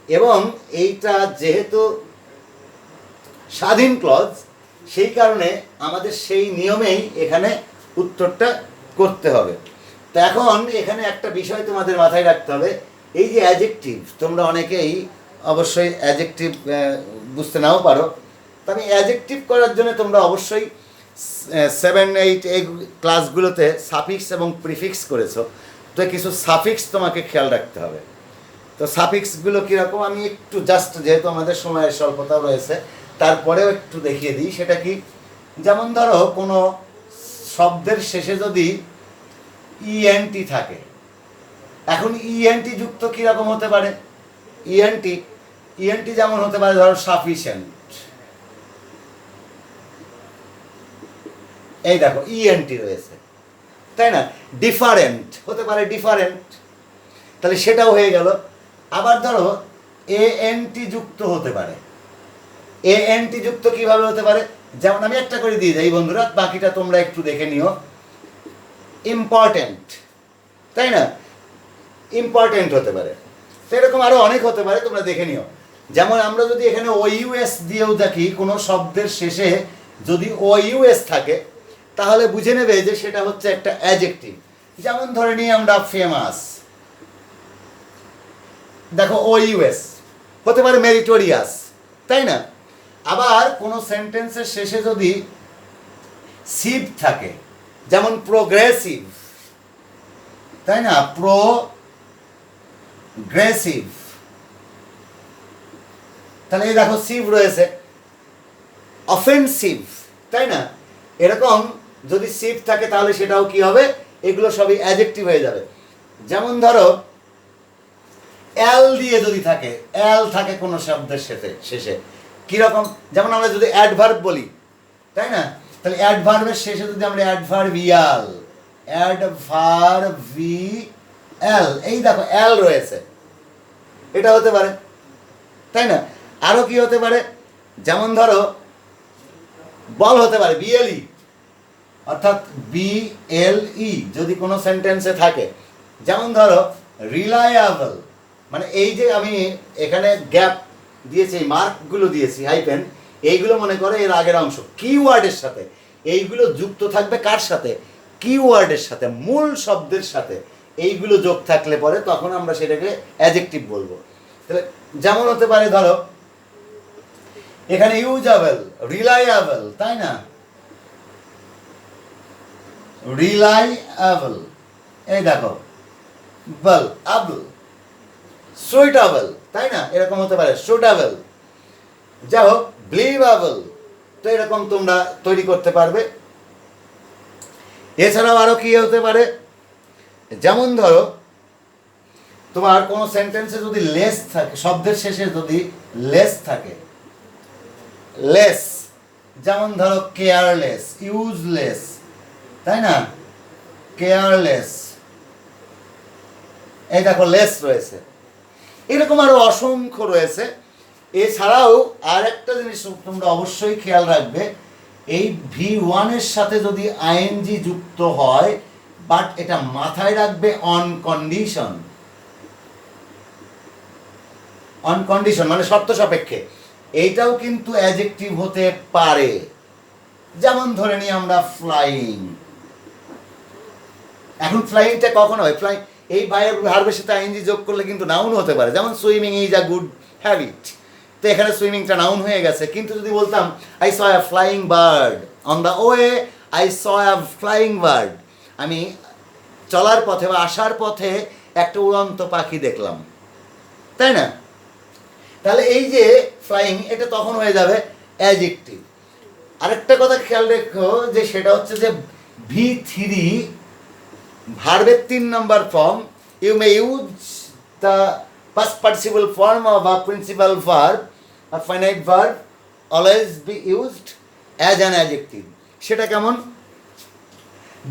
[SPEAKER 1] এবং এইটা যেহেতু স্বাধীন ক্লজ, সেই কারণে আমাদের সেই নিয়মেই এখানে উত্তরটা করতে হবে। তো এখন এখানে একটা বিষয় তোমাদের মাথায় রাখতে হবে, এই যে অ্যাডজেক্টিভ, তোমরা অনেকেই অবশ্যই অ্যাডজেক্টিভ বুঝতে নাও পারো। তো আমি অ্যাডজেক্টিভ করার জন্য তোমরা অবশ্যই 7, 8 এই ক্লাসগুলোতে সাফিক্স এবং প্রিফিক্স করেছো। তো কিছু সাফিক্স তোমাকে খেয়াল রাখতে হবে। তো সাফিক্সগুলো কীরকম, আমি একটু জাস্ট, যেহেতু আমাদের সময়ের স্বল্পতাও রয়েছে, তারপরেও একটু দেখিয়ে দিই। সেটা কি, যেমন ধরো কোনো শব্দের শেষে যদি ইএনটি থাকে, এখন ইএনটি যুক্ত কীরকম হতে পারে? ইএনটি যেমন হতে পারে, ধরো সাফিসিয়েন্ট, এই দেখো ইএনটি রয়েছে, তাই না? ডিফারেন্ট হতে পারে, ডিফারেন্ট, তাহলে সেটাও হয়ে গেল। আবার ধরো এএনটি যুক্ত হতে পারে। এএনটি যুক্ত কিভাবে হতে পারে? যেমন আমি একটা করে দিয়ে যাই বন্ধুরা, বাকিটা তোমরা একটু দেখে নিও। ইম্পর্টেন্ট, তাই না? ইম্পর্টেন্ট হতে পারে। তো এরকম আরো অনেক হতে পারে, তোমরা দেখে নিও। যেমন আমরা যদি এখানে ওইউএস দিয়েও দেখি, কোনো শব্দের শেষে যদি ওইউএস থাকে, তাহলে বুঝে নেবে যে সেটা হচ্ছে একটা অ্যাডজেক্টিভ। যেমন ধরে নিই আমরা ফেমাস, দেখো ওইউএস হতে পারে মেরিটোরিয়াস, তাই না? আবার কোনো সেন্টেন্সের শেষে যদি সিভ থাকে, যেমন প্রোগ্রেসিভ, তাই না? প্রোগ্রেসিভ, তাহলে এই দেখো সিভ রয়েছে। অফেন্সিভ, তাই না? এরকম যদি সিভ থাকে তাহলে সেটাও কি হবে? এগুলো সবই অ্যাডজেক্টিভ হয়ে যাবে। যেমন ধরো এল দিয়ে যদি থাকে, এল থাকে কোনো শব্দের শেষে, কিরকম? যেমন আমরা যদি অ্যাডভার্ব বলি, তাই না? তাহলে অ্যাডভার্বের শেষে যদি আমরা অ্যাডভার্বিয়াল, অ্যাডভার্বিয়াল, এই দেখো এল রয়েছে, এটা হতে পারে, তাই না? আরো কি হতে পারে? যেমন ধরো বল হতে পারে, বিএলই, অর্থাৎ বিএলই যদি কোনো সেন্টেন্সে থাকে। যেমন ধরো রিলায়েবল, মানে এই যে আমি এখানে গ্যাপ দিয়েছি, মার্কগুলো দিয়েছি, হাইপেন, এইগুলো মনে করে এর আগের অংশ কিওয়ার্ডের সাথে, এইগুলো যুক্ত থাকবে কার সাথে? কিওয়ার্ডের সাথে, মূল শব্দের সাথে। এইগুলো যোগ থাকলে পরে তখন আমরা সেটাকে অ্যাডজেক্টিভ বলবো। তাহলে যেমন হতে পারে, ধরো এখানে ইউজেবল, রিলায়েবল, তাই না? রিলায়েবল, এই দেখো বল আবল, সুইটেবল, তাই না? এরকম হতে পারে, সুটেবল। যাই হোক, বিলিভেবল, তো এরকম তোমরা তৈরি করতে পারবে। এছাড়াও আরো কি হতে পারে? যেমন ধরো তোমার কোনো সেন্টেন্সে যদি লেস থাকে, শব্দের শেষে যদি লেস থাকে, লেস, যেমন ধরো কেয়ারলেস, ইউজলেস, তাই না? কেয়ারলেস, এই দেখো লেস রয়েছে, এরকম আরো অসংখ্য রয়েছে। এছাড়াও আর একটা জিনিস তোমরা অবশ্যই খেয়াল রাখবে, এই V1 সাথে যদি আইএনজি যুক্ত হয়, বাট এটা মাথায় রাখবে অন কন্ডিশন, অন কন্ডিশন মানে শর্ত সাপেক্ষে, এইটাও কিন্তু অ্যাডজেক্টিভ হতে পারে। যেমন ধরে নিই আমরা ফ্লাইং, এখন ফ্লাইংটা কখন হয়? ফ্লাইং এই ভার্বের সাথে আইএনজি যোগ করলে কিন্তু নাউন হতে পারে, যেমন swimming is a good habit, তো এখানে সুইমিংটা নাউন হয়ে গেছে। কিন্তু যদি বলতাম I saw a flying bird on the way, I saw a flying bird, আমি চলার পথে বা আসার পথে একটা উড়ন্ত পাখি দেখলাম, তাই না? তাহলে এই যে ফ্লাইং, এটা তখন হয়ে যাবে অ্যাডজেক্টিভ। আরেকটা কথা খেয়াল রেখো, যে সেটা হচ্ছে যে V3 ভার্বের 3 নম্বর form, you may use the past participle form of a principal verb, a finite verb always be used as an adjective। সেটা কেমন?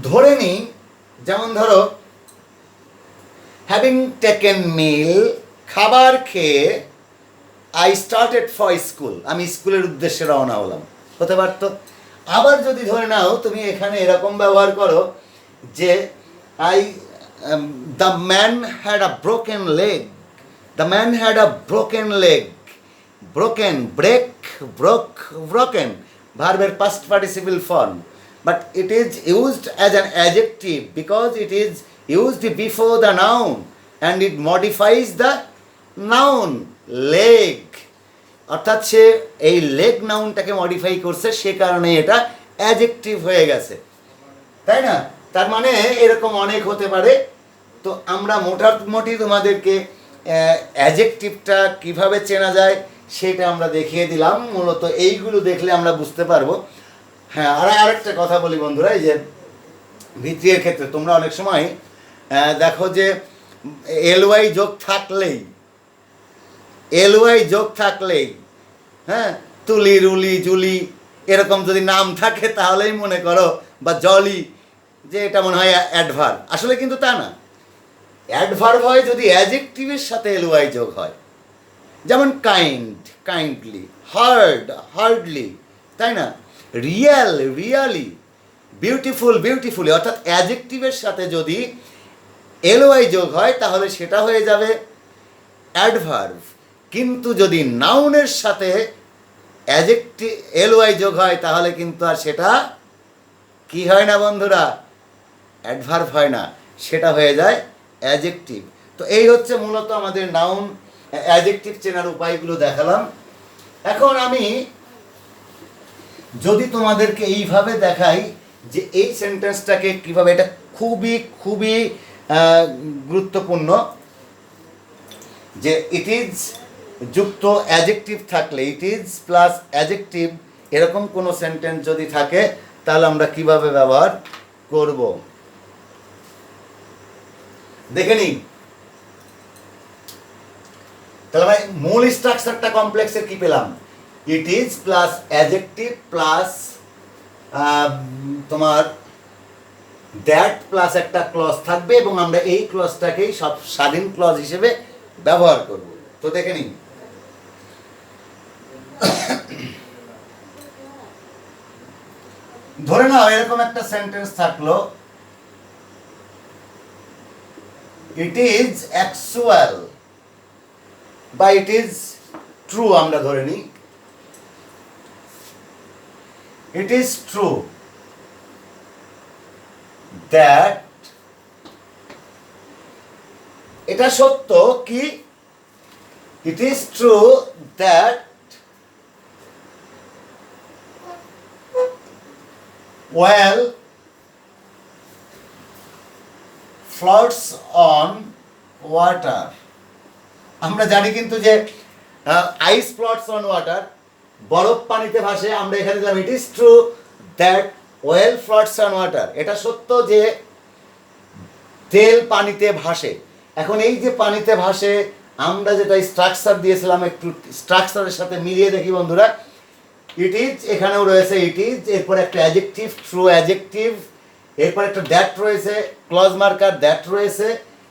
[SPEAKER 1] ধরে নিই, যেমন ধরো হ্যাভিং টেকেন মিল, খাবার খেয়ে আই স্টার্টেড ফর স্কুল, আমি স্কুলের উদ্দেশ্যে রওনা হলাম, হতে পারতো। আবার যদি ধরে নাও তুমি এখানে এরকম ব্যবহার করো যে I the man had a broken leg, the man had a broken leg, broken, break, broke, broken ভার্বের past participle form, but it is used as an adjective because it is used before the noun and it modifies the noun leg, অর্থাৎ সে এই লেগ নাউনটাকে মডিফাই করছে, সে কারণে এটা অ্যাডজেক্টিভ হয়ে গেছে, তাই না? তার মানে এরকম অনেক হতে পারে। তো আমরা মোটামুটি তোমাদেরকে অ্যাডজেক্টিভটা কিভাবে চেনা যায় সেটা আমরা দেখিয়ে দিলাম। মূলত এইগুলো দেখলে আমরা বুঝতে পারবো। হ্যাঁ, আরেকটা কথা বলি বন্ধুরা, এই যে V3 এর ক্ষেত্রে তোমরা অনেক সময় দেখো যে LY যোগ থাকলেই, হ্যাঁ, তুলি, রুলি, জুলি এরকম যদি নাম থাকে তাহলেই মনে করো, বা জলি, যে এটা মনে হয় অ্যাডভার্ব। আসলে কিন্তু তা না, অ্যাডভার্ব হয় যদি অ্যাডজেক্টিভের সাথে LY যোগ হয়। যেমন কাইন্ড, কাইন্ডলি, হার্ড, হার্ডলি, তাই না? রিয়েল, রিয়ালি, বিউটিফুল, বিউটিফুলি, অর্থাৎ অ্যাডজেক্টিভের সাথে যদি LY যোগ হয় তাহলে সেটা হয়ে যাবে অ্যাডভার্ব। কিন্তু যদি নাউনের সাথে অ্যাডজেক্টিভ LY যোগ হয় তাহলে কিন্তু আর সেটা কি হয় না বন্ধুরা? অ্যাডভার্ব হয় না, সেটা হয়ে যায় অ্যাডজেক্টিভ। তো এই হচ্ছে মূলত আমাদের নাউন অ্যাডজেক্টিভ চেনার উপায়গুলো দেখালাম। এখন আমি যদি তোমাদেরকে এইভাবে দেখাই যে এই সেন্টেন্সটাকে কিভাবে, এটা খুবই খুবই গুরুত্বপূর্ণ, যে ইট ইজ যুক্ত অ্যাডজেক্টিভ থাকলে, ইট ইজ প্লাস অ্যাডজেক্টিভ, এরকম কোনো সেন্টেন্স যদি থাকে তাহলে আমরা কিভাবে ব্যবহার করব দেখে নিই। তাহলে ভাই মূল স্ট্রাকচারটা কমপ্লেক্সের কি পেলাম? It is plus adjective plus তোমার দ্যাট প্লাস একটা ক্লজ থাকবে, এবং আমরা এই ক্লজটাকেই সব স্বাধীন ক্লজ হিসেবে ব্যবহার করব। তো দেখে নিন, ধরে নাও এরকম একটা সেন্টেন্স থাকলো, ইট ইজ অ্যাকচুয়াল বা ইট ইজ ট্রু, আমরা ধরে নিই ইট ইজ ট্রু দ্যাট, এটা সত্য কি, ইট is true that oil floats on water। আমরা জানি কিন্তু যে আইস ফ্লোটস অন ওয়াটার, বরফ পানিতে ভাসে। আমরা এখানে দিলাম ইট is true that well floats on water, এটা সত্য যে তেল পানিতে ভাসে। এখন এই যে পানিতে ভাসে, আমরা যেটা স্ট্রাকচার দিয়েছিলাম, একটু স্ট্রাকচারের সাথে মিলিয়ে দেখি বন্ধুরা। ইট ইজ, এখানেও রয়েছে ইট ইজ, এরপর একটা অ্যাডজেক্টিভ ট্রু অ্যাডজেক্টিভ, এরপর একটা দ্যাট রয়েছে, ক্লজ মার্কার দ্যাট রয়েছে,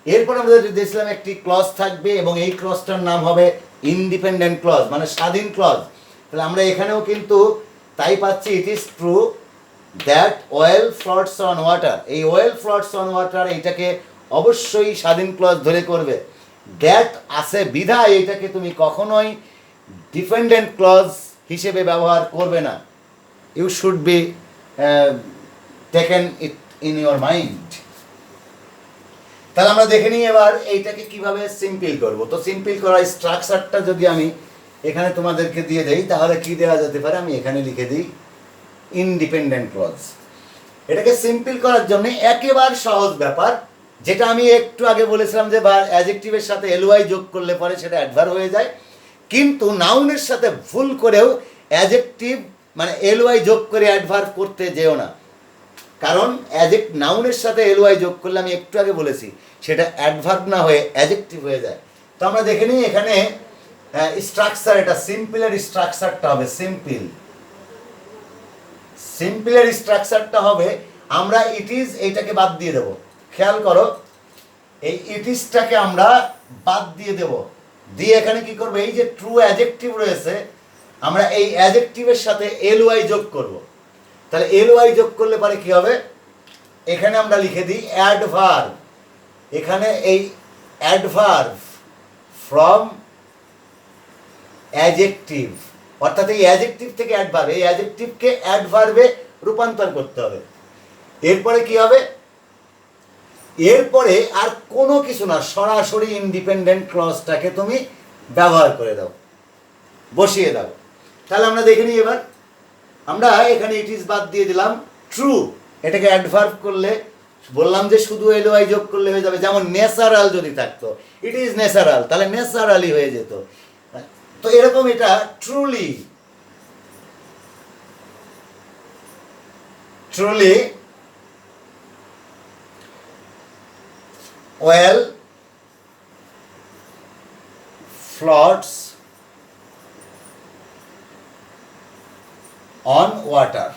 [SPEAKER 1] এরপর আমরা দিয়েছিলাম একটি ক্লজ থাকবে এবং এই ক্লজটার নাম হবে ইন্ডিপেন্ডেন্ট ক্লজ, মানে স্বাধীন ক্লজ। তাহলে আমরা এখানেও কিন্তু তাই পাচ্ছি, ইট is true that well floats on water. এই ওয়েল ফ্লোটস অন ওয়াটার এইটাকে অবশ্যই স্বাধীন ক্লজ ধরে করবে। দ্যাট আছে বিধায় এইটাকে তুমি কখনোই ডিপেন্ডেন্ট ক্লজ হিসেবে ব্যবহার করবে না। You should be taken it in your mind. তাহলে আমরা দেখে নিই এবার এইটাকে কিভাবে সিম্পল করব। তো সিম্পল করার স্ট্রাকচারটা যদি আমি এখানে তোমাদেরকে দিয়ে দেই, তাহলে কি দেওয়া যেতে পারে, আমি এখানে লিখে দিই ইন্ডিপেন্ডেন্ট ক্লজ। এটাকে সিম্পল করার জন্য একেবারে সহজ ব্যাপার, যেটা আমি একটু আগে বলেছিলাম যে অ্যাডজেক্টিভের সাথে এলওয়াই যোগ করলে পরে সেটা অ্যাডভার্ব হয়ে যায়, কিন্তু নাউনের সাথে ভুল করেও অ্যাডজেক্টিভ মানে এলওয়াই যোগ করে অ্যাডভার্ব করতে যেও না, কারণ নাউনের সাথে এলওয়াই যোগ করলে আমি একটু আগে বলেছি সেটা অ্যাডভার্ব না হয়ে অ্যাডজেক্টিভ হয়ে যায়। তো আমরা দেখে নিই এখানে স্ট্রাকচার, এটা সিম্পলের স্ট্রাকচারটা হবে সিম্পল। সিম্পলের স্ট্রাকচারটা হবে, আমরা ইট ইজ এইটাকে বাদ দিয়ে দেব। খেয়াল করো, এই ইট ইজটাকে আমরা বাদ দিয়ে দেব, দিয়ে এখানে কি করব, এই যে ট্রু অ্যাডজেক্টিভ রয়েছে আমরা এই অ্যাডজেক্টিভের সাথে এলওয়াই যোগ করব। তাহলে এলওয়াই যোগ করলে পরে কি হবে, এখানে আমরা লিখে দিই অ্যাডভার্ব। এখানে এই অ্যাডভার্ব ফ্রম অ্যাডজেক্টিভ, অর্থাৎ এই অ্যাডজেক্টিভ থেকে অ্যাডভার্ব, এই অ্যাডজেক্টিভকে অ্যাডভার্বে রূপান্তর করতে হবে। এরপরে কি হবে, এরপরে আর কোনো কিছু না, সরাসরি ইন্ডিপেন্ডেন্ট ক্লজটাকে তুমি ব্যবহার করে দাও, বসিয়ে দাও। তাহলে আমরা দেখে নিই এবার, আমরা এখানে ইট ইজ বাদ দিয়ে দিলাম, ট্রু এটাকে অ্যাডভার্ব করলে বললাম যে শুধু এলওয়াই যোগ করলে হয়ে যাবে, যেমন ন্যাচারাল যদি থাকতো ইট ইজ ন্যাচারাল, তাহলে ন্যাচারালি হয়ে যেত। তো এরকম এটা truly, truly oil floats on water.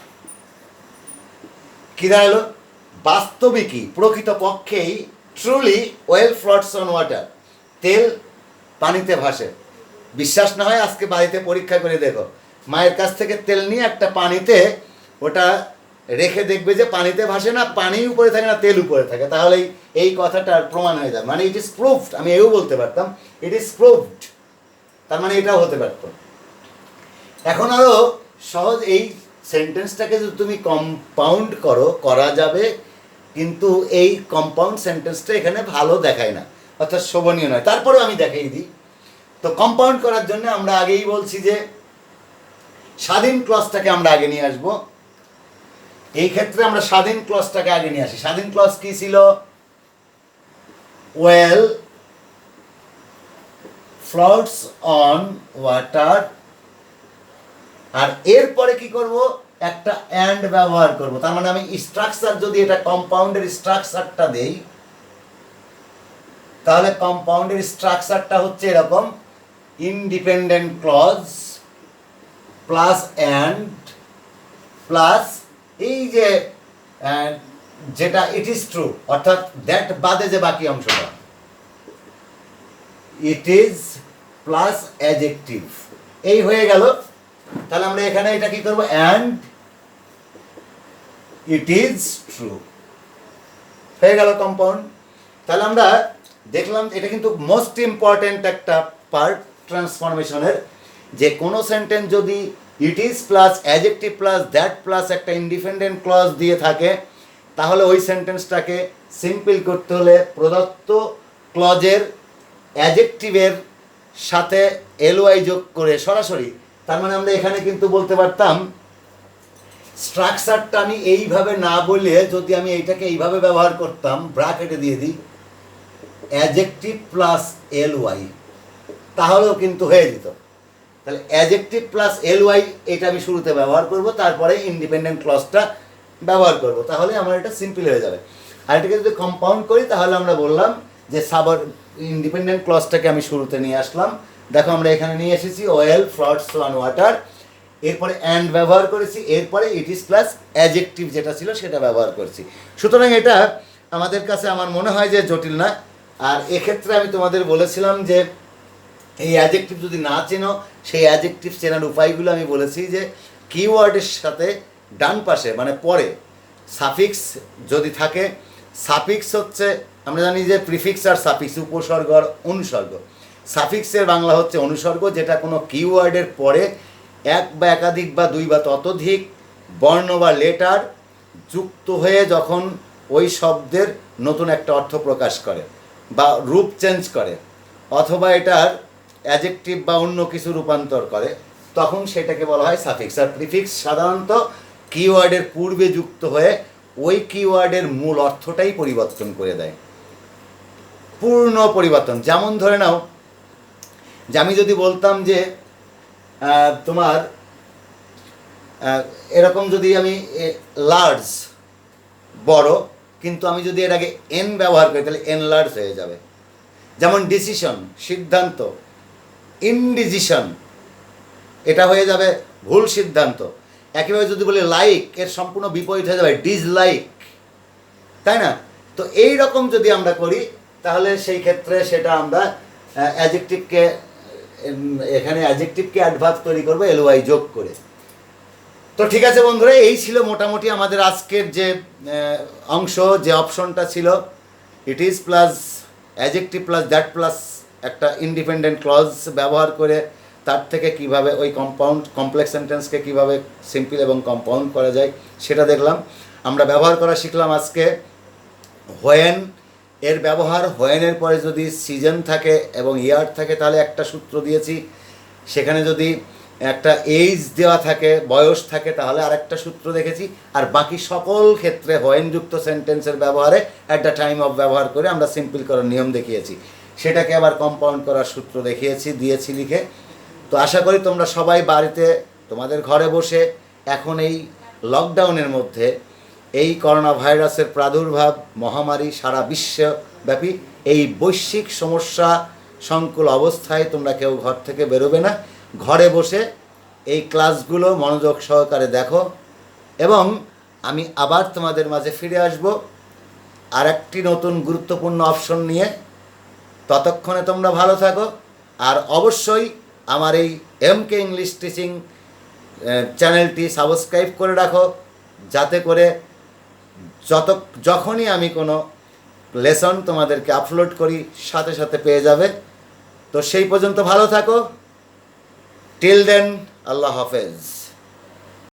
[SPEAKER 1] কি দাঁড়ালো, বাস্তবিকই প্রকৃতপক্ষেই truly oil floats on water, তেল পানিতে ভাসে। বিশ্বাস না হয় আজকে বাড়িতে পরীক্ষা করে দেখো, মায়ের কাছ থেকে তেল নিয়ে একটা পানিতে ওটা রেখে দেখবে যে পানিতে ভাসে না, পানি উপরে থাকে না, তেল উপরে থাকে, তাহলেই এই কথাটার প্রমাণ হয়ে যাবে। মানে ইট ইজ প্রুভড, আমি এও বলতে পারতাম ইট ইজ প্রুভড, তার মানে এটাও হতে পারতো। এখন আরও সহজ, এই সেন্টেন্সটাকে যদি তুমি কম্পাউন্ড করো, করা যাবে, কিন্তু এই কম্পাউন্ড সেন্টেন্সটা এখানে ভালো দেখায় না, অর্থাৎ শোভনীয় নয়, তারপরেও আমি দেখাই দিই। তো কম্পাউন্ড করার জন্য আমরা আগেই বলছি যে স্বাধীন ক্লজটাকে আমরা আগে নিয়ে আসব। এই ক্ষেত্রে আমরা স্বাধীন ক্লজটাকে আগে নিয়ে আসি। স্বাধীন ক্লজ কি ছিল, ওয়েল ফ্লোটস অন ওয়াটার, আর এরপরে কি করব, একটা অ্যান্ড ব্যবহার করব। তার মানে আমি স্ট্রাকচার যদি এটা কম্পাউন্ডের স্ট্রাকচারটা দেই, তাহলে কম্পাউন্ডের স্ট্রাকচারটা হচ্ছে এরকম, independent clause plus and plus এই যে যেটা ইট ইজ ট্রু, অর্থাৎ দ্যাট বাদে যে বাকি অংশটা, ইট ইজ প্লাস অ্যাডজেক্টিভ, এই হয়ে গেল। তাহলে আমরা এখানে এটা কি করবো, অ্যান্ড ইট ইজ ট্রু, হয়ে গেল কম্পাউন্ড। তাহলে আমরা দেখলাম এটা কিন্তু মোস্ট ইম্পর্টেন্ট একটা পার্ট ট্রান্সফরমেশনের, যে কোনো সেন্টেন্স যদি it is plus adjective plus that plus একটা ইন্ডিপেন্ডেন্ট ক্লজ দিয়ে থাকে, তাহলে ওই সেন্টেন্সটাকে সিম্পল করতে হলে প্রদত্ত ক্লজের অ্যাডজেক্টিভের সাথে এলওয়াই যোগ করে সরাসরি, তার মানে আমরা এখানে কিন্তু বলতে পারতাম স্ট্রাকচারটা আমি এইভাবে না বলে যদি আমি এইটাকে এইভাবে ব্যবহার করতাম, ব্র্যাকেটে দিয়ে দিই অ্যাডজেক্টিভ প্লাস এলওয়াই, তাহলেও কিন্তু হয়ে যেত। তাহলে অ্যাডজেক্টিভ প্লাস এলওয়াই এটা আমি শুরুতে ব্যবহার করব, তারপরে ইন্ডিপেন্ডেন্ট ক্লজটা ব্যবহার করব, তাহলে আমার এটা সিম্পল হয়ে যাবে। আর এটাকে যদি কম্পাউন্ড করি, তাহলে আমরা বললাম যে ইন্ডিপেন্ডেন্ট ক্লজটাকে আমি শুরুতে নিয়ে আসলাম। দেখো আমরা এখানে নিয়ে এসেছি ওয়েল ফ্লোটস অন ওয়াটার, এরপরে অ্যান্ড ব্যবহার করেছি, এরপরে ইট ইজ প্লাস অ্যাজেক্টিভ যেটা ছিল সেটা ব্যবহার করছি। সুতরাং এটা আমাদের কাছে আমার মনে হয় যে জটিল না। আর এক্ষেত্রে আমি তোমাদের বলেছিলাম যে এই অ্যাজেক্টিভ যদি না চেনো, সেই অ্যাজেক্টিভ চেনার উপায়গুলো আমি বলেছি যে কিওয়ার্ডের সাথে ডান পাশে মানে পরে সাফিক্স যদি থাকে, সাফিক্স হচ্ছে আমরা জানি যে প্রিফিক্স আর সাফিক্স, উপসর্গ আর অনুসর্গ। সাফিক্সের বাংলা হচ্ছে অনুসর্গ, যেটা কোনো কিওয়ার্ডের পরে এক বা একাধিক বা দুই বা ততোধিক বর্ণ বা লেটার যুক্ত হয়ে যখন ওই শব্দের নতুন একটা অর্থ প্রকাশ করে বা রূপ চেঞ্জ করে, অথবা এটার অ্যাজেক্টিভ বা অন্য কিছু রূপান্তর করে, তখন সেটাকে বলা হয় সাফিক্স। আর প্রিফিক্স সাধারণত কিওয়ার্ডের পূর্বে যুক্ত হয়ে ওই কিওয়ার্ডের মূল অর্থটাই পরিবর্তন করে দেয়, পূর্ণ পরিবর্তন। যেমন ধরে নাও যে আমি যদি বলতাম যে তোমার এরকম যদি আমি লার্জ বড়, কিন্তু আমি যদি এর আগে এন ব্যবহার করি তাহলে এনলার্জ হয়ে যাবে। যেমন ডিসিশন সিদ্ধান্ত, ইনডিসিশন এটা হয়ে যাবে ভুল সিদ্ধান্ত। একইভাবে যদি বলি লাইক, এর সম্পূর্ণ বিপরীত হয়ে যাবে ডিসলাইক, তাই না? তো এই রকম যদি আমরা করি তাহলে সেই ক্ষেত্রে সেটা আমরা অ্যাডজেক্টিভকে এখানে অ্যাডজেক্টিভকে অ্যাডভার্ব তৈরি করবো এলওয়াই যোগ করে। তো ঠিক আছে বন্ধুরা, এই ছিল মোটামুটি আমাদের আজকের যে অংশ, যে অপশনটা ছিল it is plus adjective plus that plus একটা ইন্ডিপেন্ডেন্ট ক্লজ ব্যবহার করে তার থেকে কিভাবে ওই কমপ্লেক্স সেন্টেন্সকে কিভাবে সিম্পল এবং কম্পাউন্ড করা যায় সেটা দেখলাম। আমরা ব্যবহার করা শিখলাম আজকে হোয়েন এর ব্যবহার। হোয়েনের পরে যদি সিজন থাকে এবং ইয়ার থাকে তাহলে একটা সূত্র দিয়েছি, সেখানে যদি একটা এজ দেওয়া থাকে, বয়স থাকে, তাহলে আরেকটা সূত্র দেখেছি। আর বাকি সকল ক্ষেত্রে হোয়েনযুক্ত সেন্টেন্সের ব্যবহারে অ্যাট দ্য টাইম অফ ব্যবহার করে আমরা সিম্পল করার নিয়ম দেখিয়েছি, সেটাকে আবার কম্পাউন্ড করার সূত্র দিয়েছি লিখে। তো আশা করি তোমরা সবাই বাড়িতে তোমাদের ঘরে বসে এখন এই লকডাউনের মধ্যে এই করোনা ভাইরাসের প্রাদুর্ভাব মহামারী সারা বিশ্বব্যাপী এই বৈশ্বিক সমস্যা সংকুল অবস্থায় তোমরা কেউ ঘর থেকে বেরোবে না, ঘরে বসে এই ক্লাসগুলো মনোযোগ সহকারে দেখো। এবং আমি আবার তোমাদের মাঝে ফিরে আসব আর একটি নতুন গুরুত্বপূর্ণ অপশন নিয়ে। ততক্ষণে তোমরা ভালো থাকো, আর অবশ্যই আমার এই এমকে ইংলিশ টিচিং চ্যানেলটি সাবস্ক্রাইব করে রাখো, যাতে করে যখনই আমি কোনো লেসন তোমাদেরকে আপলোড করি সাথে সাথে পেয়ে যাবে। তো সেই পর্যন্ত ভালো থাকো। টিল দেন, আল্লাহ হাফেজ।